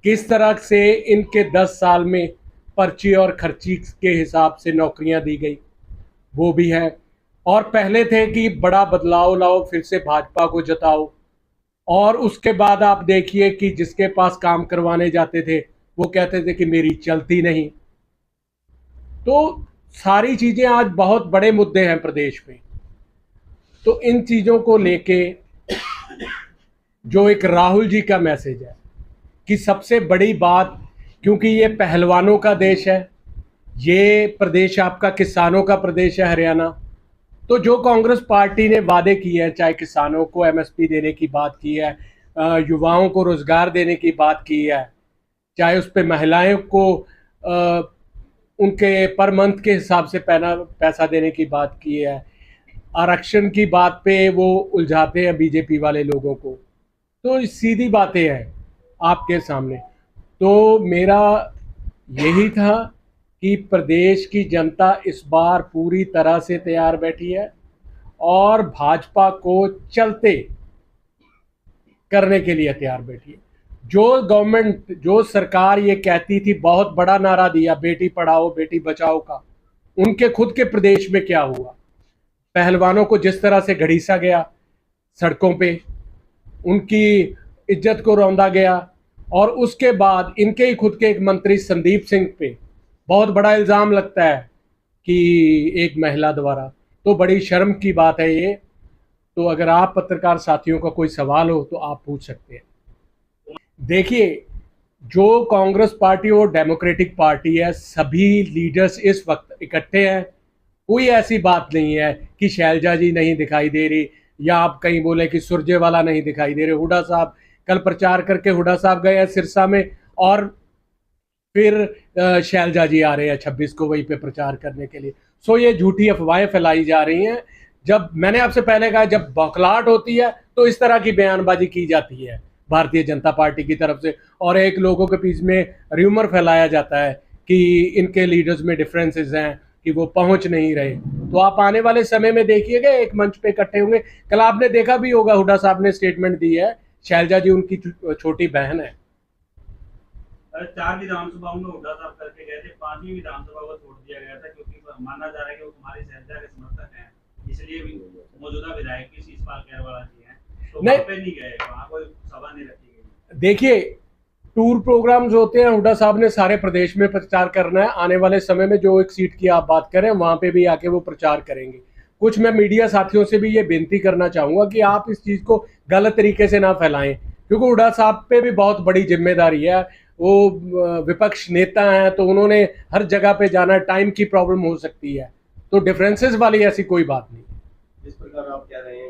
किस तरह से इनके 10 साल में पर्ची और खर्ची के हिसाब से नौकरियां दी गई, वो भी है। और पहले थे कि बड़ा बदलाव लाओ, फिर से भाजपा को जताओ, और उसके बाद आप देखिए कि जिसके पास काम करवाने जाते थे वो कहते थे कि मेरी चलती नहीं। तो सारी चीजें आज बहुत बड़े मुद्दे हैं प्रदेश में। तो इन चीजों को लेके जो एक राहुल जी का मैसेज है कि सबसे बड़ी बात, क्योंकि ये पहलवानों का देश है, ये प्रदेश आपका किसानों का प्रदेश है हरियाणा, तो जो कांग्रेस पार्टी ने वादे किए हैं, चाहे किसानों को एमएसपी देने की बात की है, युवाओं को रोजगार देने की बात की है, चाहे उस पर महिलाओं को उनके पर मंथ के हिसाब से पैसा देने की बात की है, आरक्षण की बात पे वो उलझाते हैं बीजेपी वाले लोगों को। तो सीधी बातें हैं आपके सामने। तो मेरा यही था कि प्रदेश की जनता इस बार पूरी तरह से तैयार बैठी है और भाजपा को चलते करने के लिए तैयार बैठी है। जो गवर्नमेंट, जो सरकार ये कहती थी, बहुत बड़ा नारा दिया बेटी पढ़ाओ बेटी बचाओ का, उनके खुद के प्रदेश में क्या हुआ? पहलवानों को जिस तरह से घड़ीसा गया सड़कों पे, उनकी इज्जत को रौंदा गया, और उसके बाद इनके ही खुद के एक मंत्री संदीप सिंह पे बहुत बड़ा इल्ज़ाम लगता है कि एक महिला द्वारा। तो बड़ी शर्म की बात है ये। तो अगर आप पत्रकार साथियों का कोई सवाल हो तो आप पूछ सकते हैं। देखिए, जो कांग्रेस पार्टी और डेमोक्रेटिक पार्टी है, सभी लीडर्स इस वक्त इकट्ठे हैं। कोई ऐसी बात नहीं है कि शैलजा जी नहीं दिखाई दे रही, या आप कहीं बोले कि सुरजेवाला नहीं दिखाई दे रहे। हुड्डा साहब कल प्रचार करके हुड्डा साहब गए हैं सिरसा में, और फिर शैलजा जी आ रहे हैं 26 को वहीं पे प्रचार करने के लिए। सो ये झूठी अफवाहें फैलाई जा रही हैं। जब मैंने आपसे पहले कहा, जब बौखलाहट होती है तो इस तरह की बयानबाजी की जाती है भारतीय जनता पार्टी की तरफ से, और एक लोगों के बीच में र्यूमर फैलाया जाता है कि इनके लीडर्स में डिफरेंसेस हैं, कि वो पहुंच नहीं रहे। तो आप आने वाले समय में देखिएगा एक मंच पे इकट्ठे होंगे। कल आपने देखा भी होगा, हुड्डा साहब ने स्टेटमेंट दी है, शैलजा जी उनकी छोटी बहन है। 4 विधानसभाओं में हुड्डा साहब करके गए थे, 5वीं विधानसभा को छोड़ दिया गया था क्योंकि माना जा रहा है कि वो तुम्हारी शैलजा के समर्थक हैं, इसलिए भी मौजूदा विधायक की शीशपाल खैरवाला जी हैं, तो वहां पे नहीं गए, वहां कोई सभा नहीं रखी गई। देखिए, टूर प्रोग्राम्स होते हैं, हुड्डा साहब ने सारे प्रदेश में प्रचार करना है। आने वाले समय में जो एक सीट की आप बात करें वहां पे भी आके वो प्रचार करेंगे। कुछ मैं मीडिया साथियों से भी ये बेनती करना चाहूंगा कि आप इस चीज को गलत तरीके से ना फैलाएं, क्योंकि हुड्डा साहब पे भी बहुत बड़ी जिम्मेदारी है। वो विपक्ष नेता हैं, तो उन्होंने हर जगह पे जाना, टाइम की प्रॉब्लम हो सकती है, तो डिफरेंसेस वाली ऐसी कोई बात नहीं। जिस प्रकार आप कह रहे हैं